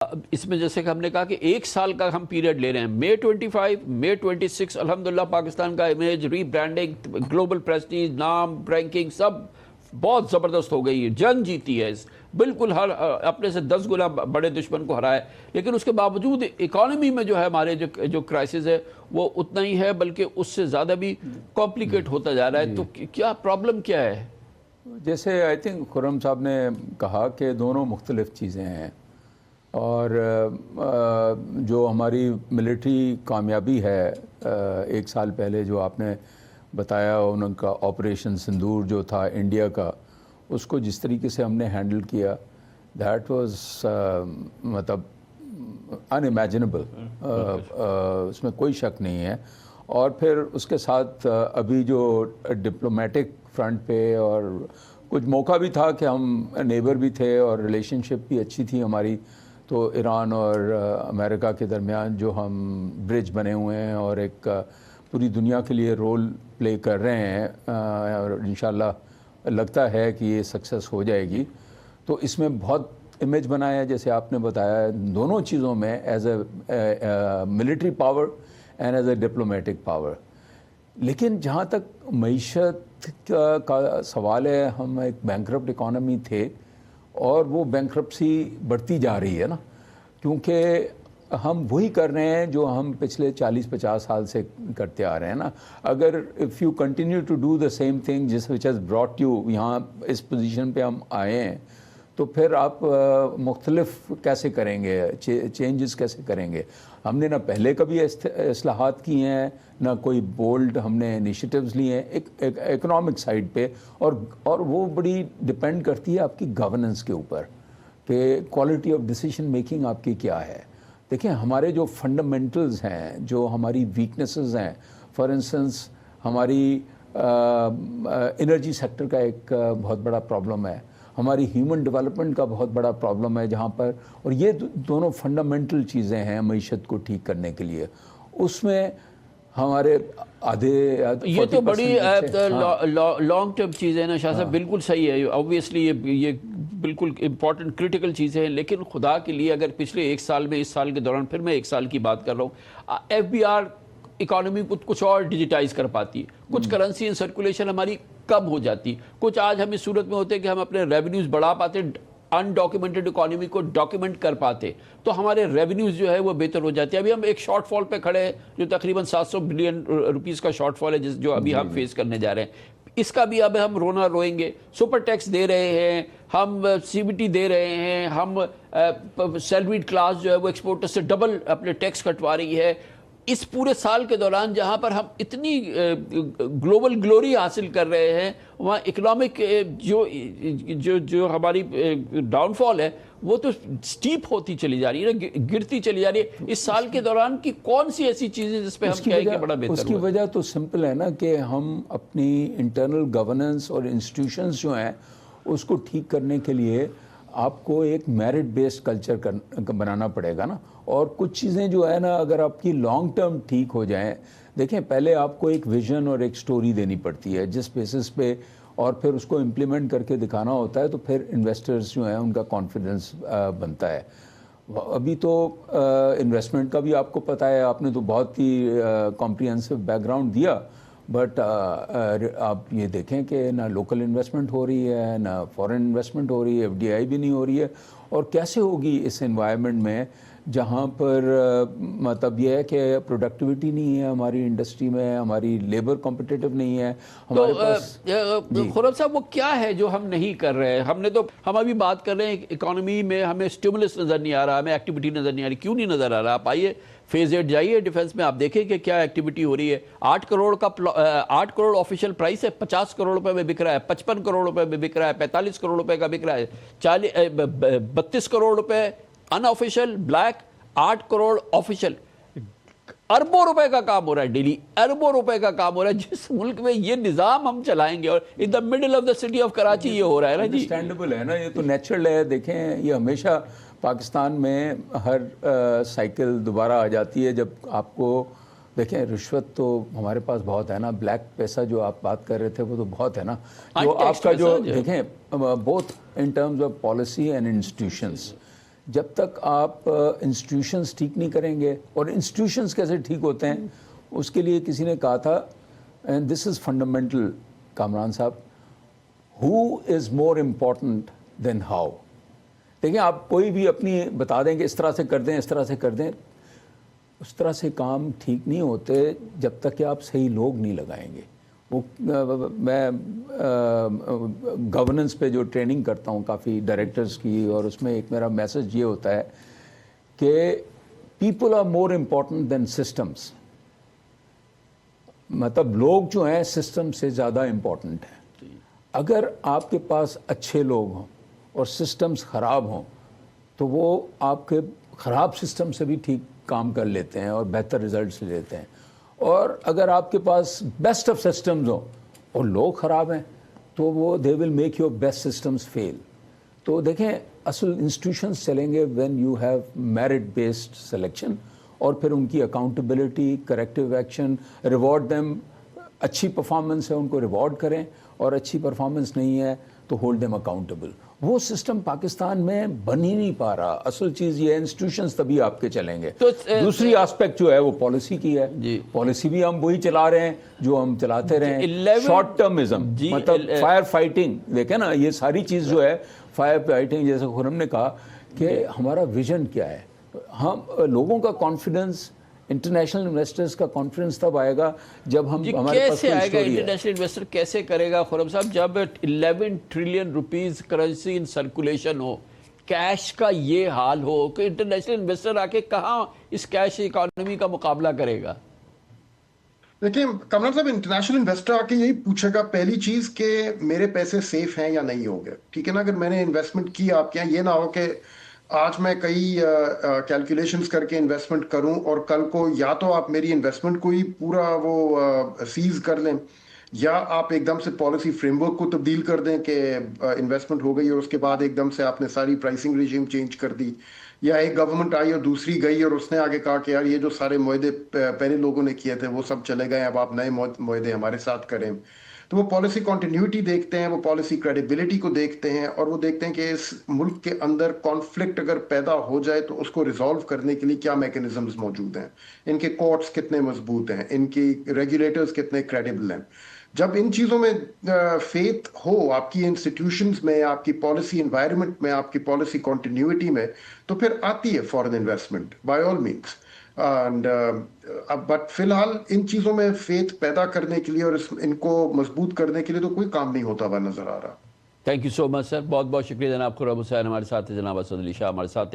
اب اس میں جیسے کہ ہم نے کہا کہ ایک سال کا ہم پیریڈ لے رہے ہیں، مئی 25 مئی 26 الحمدللہ پاکستان کا امیج، ری برانڈنگ، گلوبل پریسٹیج، نام، رینکنگ سب بہت زبردست ہو گئی ہے، جنگ جیتی ہے، بالکل ہر اپنے سے 10 گنا بڑے دشمن کو ہرا ہے۔ لیکن اس کے باوجود اکانومی میں جو ہے ہمارے جو کرائسس ہے وہ اتنا ہی ہے، بلکہ اس سے زیادہ بھی کمپلیکیٹ ہوتا جا رہا ہے۔ تو کیا پرابلم کیا ہے؟ جیسے آئی تھنک خرم صاحب نے کہا کہ دونوں مختلف چیزیں ہیں، اور جو ہماری ملٹری کامیابی ہے ایک سال پہلے جو آپ نے بتایا، ان کا آپریشن سندور جو تھا انڈیا کا، اس کو جس طریقے سے ہم نے ہینڈل کیا، دیٹ واز مطلب ان امیجنیبل، اس میں کوئی شک نہیں ہے۔ اور پھر اس کے ساتھ ابھی جو ڈپلومیٹک فرنٹ پہ اور کچھ موقع بھی تھا کہ ہم نیبر بھی تھے اور ریلیشن شپ بھی اچھی تھی ہماری، تو ایران اور امریکہ کے درمیان جو ہم برج بنے ہوئے ہیں اور ایک پوری دنیا کے لیے رول پلے کر رہے ہیں، اور انشاءاللہ لگتا ہے کہ یہ سکسیس ہو جائے گی۔ تو اس میں بہت امیج بنایا جیسے آپ نے بتایا دونوں چیزوں میں، as a military power and as a diplomatic power. لیکن جہاں تک معیشت کا سوال ہے، ہم ایک بینکرپٹ اکانومی تھے اور وہ بینکرپسی بڑھتی جا رہی ہے نا، کیونکہ ہم وہی کر رہے ہیں جو ہم پچھلے 40-50 سال سے کرتے آ رہے ہیں نا۔ اگر if you continue to do the same thing جس وچ ہیز براٹ یو یہاں اس پوزیشن پہ ہم آئے ہیں، تو پھر آپ مختلف کیسے کریں گے، چینجز کیسے کریں گے؟ ہم نے نہ پہلے کبھی اصلاحات کی ہیں، نہ کوئی بولڈ ہم نے انیشیٹیوز لی ہیں اکنامک سائڈ پہ، اور وہ بڑی ڈپینڈ کرتی ہے آپ کی گورننس کے اوپر کہ کوالٹی آف ڈیسیشن میکنگ آپ کی کیا ہے۔ دیکھیں ہمارے جو فنڈامنٹلز ہیں، جو ہماری ویکنیسز ہیں، فار انسٹنس ہماری انرجی سیکٹر کا ایک بہت بڑا پرابلم ہے، ہماری ہیومن ڈیولپمنٹ کا بہت بڑا پرابلم ہے جہاں پر، اور یہ دونوں فنڈامنٹل چیزیں ہیں معیشت کو ٹھیک کرنے کے لیے۔ اس میں ہمارے آدھے یہ تو بڑی لانگ ٹرم چیزیں نا شاہ صاحب، بالکل صحیح ہے، آبویسلی یہ بالکل امپورٹنٹ کریٹیکل چیزیں ہیں۔ لیکن خدا کے لیے اگر پچھلے ایک سال میں، اس سال کے دوران، پھر میں ایک سال کی بات کر رہا ہوں، ایف بی آر اکانومی کچھ اور ڈیجیٹائز کر پاتی ہے، کچھ کرنسی ان سرکولیشن ہماری کم ہو جاتی، کچھ آج ہم اس صورت میں ہوتے ہیں کہ ہم اپنے ریونیوز بڑھا پاتے، انڈاکیومنٹڈ اکانومی کو ڈاکیومنٹ کر پاتے، تو ہمارے ریونیوز جو ہے وہ بہتر ہو جاتے ہیں۔ ابھی ہم ایک شارٹ فال پہ کھڑے ہیں جو تقریباً 700 بلین روپیز کا شارٹ فال ہے جو ابھی ہم فیس کرنے جا رہے ہیں۔ اس کا بھی اب ہم رونا روئیں گے۔ سپر ٹیکس دے رہے ہیں ہم، سی بی ٹی دے رہے ہیں ہم، سیلریڈ کلاس جو ہے وہ ایکسپورٹر سے ڈبل اپنے ٹیکس کٹوا رہی ہے۔ اس پورے سال کے دوران جہاں پر ہم اتنی گلوبل گلوری حاصل کر رہے ہیں، وہاں اکنامک جو ہماری ڈاؤن فال ہے وہ تو سٹیپ ہوتی چلی جا رہی ہے، گرتی چلی جا رہی ہے۔ اس سال کے دوران کی کون سی ایسی چیزیں جس پہ ہم کہیں کہ بڑا بہتر ہوا؟ اس کی وجہ تو سمپل ہے نا کہ ہم اپنی انٹرنل گورننس اور انسٹیٹیوشنز جو ہیں اس کو ٹھیک کرنے کے لیے آپ کو ایک میرٹ بیسڈ کلچر بنانا پڑے گا نا۔ اور کچھ چیزیں جو ہے نا اگر آپ کی لانگ ٹرم ٹھیک ہو جائیں، دیکھیں پہلے آپ کو ایک ویژن اور ایک سٹوری دینی پڑتی ہے جس بیسس پہ، اور پھر اس کو امپلیمنٹ کر کے دکھانا ہوتا ہے، تو پھر انویسٹرز جو ہیں ان کا کانفیڈنس بنتا ہے۔ ابھی تو انویسٹمنٹ کا بھی آپ کو پتہ ہے، آپ نے تو بہت ہی کمپریہنسو بیک گراؤنڈ دیا، بٹ آپ یہ دیکھیں کہ نہ لوکل انویسٹمنٹ ہو رہی ہے، نہ فورن انویسٹمنٹ ہو رہی ہے، ایف ڈی آئی بھی نہیں ہو رہی ہے۔ اور کیسے ہوگی اس انوائرمنٹ میں جہاں پر مطلب یہ ہے کہ پروڈکٹیوٹی نہیں ہے ہماری انڈسٹری میں، ہماری لیبر کمپٹیٹو نہیں ہے ہمارے پاس؟ خرم صاحب وہ کیا ہے جو ہم نہیں کر رہے ہیں؟ ہم ابھی بات کر رہے ہیں اکانومی میں ہمیں سٹیمولس نظر نہیں آ رہا، ہمیں ایکٹیویٹی نظر نہیں آ رہی۔ کیوں نہیں نظر آ رہا؟ آپ آئیے فیز 8 جائیے ڈیفنس میں، آپ دیکھیں کہ کیا ایکٹیویٹی ہو رہی ہے۔ 8 کروڑ آفیشیل پرائس ہے، 50 کروڑ روپے میں بک رہا ہے، 55 کروڑ روپے میں بک رہا ہے، 45 کروڑ روپے کا بک رہا ہے، 32 کروڑ روپے ان آفیشیل بلیک، 8 کروڑ آفیشیل۔ اربوں روپے کا کام ہو رہا ہے ڈیلی، اربوں روپے کا کام ہو رہا ہے جس ملک میں یہ نظام ہم چلائیں گے، اور in the middle of the city of Karachi یہ ہو رہا ہے نا جی۔ انڈرسٹینڈیبل ہے نا، یہ تو نیچرل ہے۔ دیکھیں یہ ہمیشہ پاکستان میں ہر سائیکل دوبارہ آ جاتی ہے جب آپ کو، دیکھیں رشوت تو ہمارے پاس بہت ہے نا، بلیک پیسہ جو آپ بات کر رہے تھے وہ تو بہت ہے نا، جو آپ کا جو دیکھیں both in terms of policy and institutions, جب تک آپ انسٹیٹیوشنز ٹھیک نہیں کریں گے، اور انسٹیٹیوشنز کیسے ٹھیک ہوتے ہیں اس کے لیے کسی نے کہا تھا، and this is fundamental Kamran صاحب، ہو از مور امپورٹنٹ دین ہاؤ. دیکھیں آپ کوئی بھی اپنی بتا دیں کہ اس طرح سے کر دیں، اس طرح سے کر دیں، اس طرح سے کام ٹھیک نہیں ہوتے جب تک کہ آپ صحیح لوگ نہیں لگائیں گے. وہ میں گورننس پہ جو ٹریننگ کرتا ہوں کافی ڈائریکٹرز کی، اور اس میں ایک میرا میسج یہ ہوتا ہے کہ people are more important than systems. مطلب لوگ جو ہیں سسٹم سے زیادہ امپورٹنٹ ہیں. اگر آپ کے پاس اچھے لوگ ہوں اور سسٹمز خراب ہوں تو وہ آپ کے خراب سسٹم سے بھی ٹھیک کام کر لیتے ہیں اور بہتر ریزلٹس لیتے ہیں. اور اگر آپ کے پاس بیسٹ آف سسٹمز ہوں اور لوگ خراب ہیں تو وہ they will make your best systems fail. تو دیکھیں اصل انسٹیٹیوشنز چلیں گے when you have merit based selection, اور پھر ان کی accountability, corrective action, reward them. اچھی پرفارمنس ہے ان کو ریوارڈ کریں، اور اچھی پرفارمنس نہیں ہے تو ہولڈ دیم اکاؤنٹیبل. وہ سسٹم پاکستان میں بن ہی نہیں پا رہا. اصل چیز یہ ہے انسٹیٹیوشنز تبھی آپ کے چلیں گے. دوسری آسپیکٹ جو ہے وہ پالیسی کی ہے. پالیسی بھی ہم وہی چلا رہے ہیں جو ہم چلاتے رہے ہیں. شارٹ ٹرمزم، مطلب فائر فائٹنگ. دیکھیں نا یہ ساری چیز جو ہے فائر فائٹنگ، جیسے خرم نے کہا کہ ہمارا ویژن کیا ہے. ہم لوگوں کا کانفیڈنس، انٹرنیشنل انویسٹرز کا کانفیڈنس تب آئے گا جب ہم ہمارے پاس کیسے آئے گا انٹرنیشنل انویسٹر، کیسے کرے گا خرم صاحب جب 11 ٹریلین روپیز کرنسی ان سرکولیشن ہو، کیش کا یہ حال ہو کہ انٹرنیشنل انویسٹر آ کے کہاں اس کیش اکانومی کا مقابلہ کرے گا؟ دیکھیں کمران صاحب، انٹرنیشنل انویسٹر آ کے یہی پوچھے گا پہلی چیز کہ میرے پیسے سیف ہیں یا نہیں ہوں گے. ٹھیک ہے نا، اگر میں نے انویسٹمنٹ کی آپ کے یہاں، یہ نہ ہو کہ آج میں کئی کیلکولیشنز کر کے انویسٹمنٹ کروں اور کل کو یا تو آپ میری انویسٹمنٹ کو ہی پورا وہ سیز کر لیں، یا آپ ایک دم سے پالیسی فریم ورک کو تبدیل کر دیں کہ انویسٹمنٹ ہو گئی اور اس کے بعد ایک دم سے آپ نے ساری پرائسنگ ریجیم چینج کر دی، یا ایک گورنمنٹ آئی اور دوسری گئی اور اس نے آگے کہا کہ یار یہ جو سارے معاہدے پہلے لوگوں نے کیے تھے وہ سب چلے گئے، اب آپ نئے معاہدے ہمارے ساتھ کریں. تو وہ پالیسی کنٹینیوٹی دیکھتے ہیں، وہ پالیسی کریڈیبلٹی کو دیکھتے ہیں، اور وہ دیکھتے ہیں کہ اس ملک کے اندر کانفلکٹ اگر پیدا ہو جائے تو اس کو ریزالو کرنے کے لیے کیا میکنزمز موجود ہیں، ان کے کورٹس کتنے مضبوط ہیں، ان کی ریگولیٹرز کتنے کریڈیبل ہیں. جب ان چیزوں میں فیتھ ہو آپ کی انسٹیٹیوشنز میں، آپ کی پالیسی انوائرمنٹ میں، آپ کی پالیسی کنٹینیوٹی میں، تو پھر آتی ہے foreign investment by all means. But فی الحال ان چیزوں میں فیتھ پیدا کرنے کے لیے اور ان کو مضبوط کرنے کے لیے تو کوئی کام نہیں ہوتا ہوا نظر آ رہا. تھینک یو سو مچ سر، بہت بہت شکریہ جناب خرم حسین ہمارے ساتھ، جناب اسد علی شاہ ہمارے ساتھ.